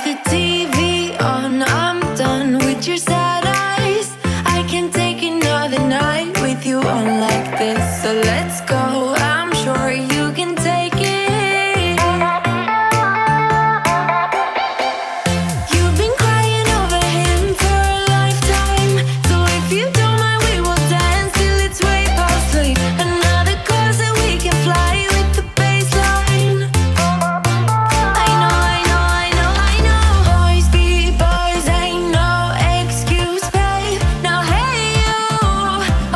the TV on, I'm done with your sad eyes. I can't take another night with you on like this. So let's go, I'm sure you can take it. You've been crying over him for a lifetime. So if you don't mind, we will dance till it's way past sleep. Another course that we can fly with the baseline. I know, I know, I know, I know. Boys be boys, ain't no excuse, babe. Now hey you,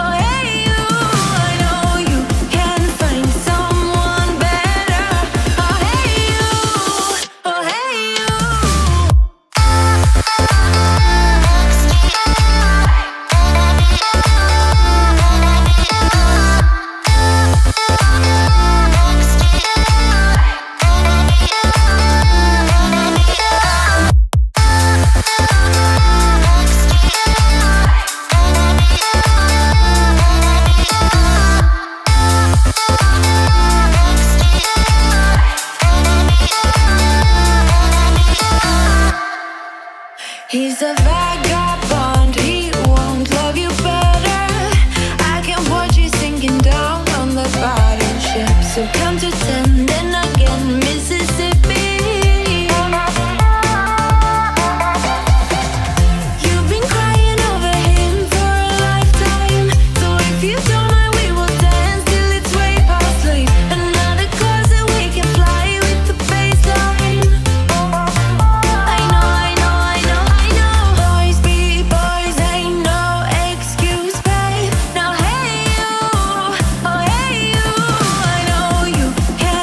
oh hey you, I know you can find someone better. Oh hey you, oh hey you. He's a vagabond, he won't love you better. I can watch you sinking down on the battleship. So count to 10, then again, Mississippi. You've been crying over him for a lifetime. So if you don't mind, we will dance till it's way past sleep. Another course that we can fly with the baseline. I know, I know, I know, I know. Boys be boys, ain't no excuse, babe. Now hey you, oh hey you, I know you can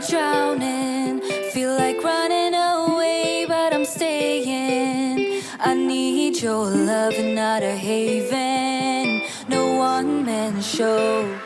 drowning. Feel like running away, but I'm staying. I need your love and not a haven. No one man show.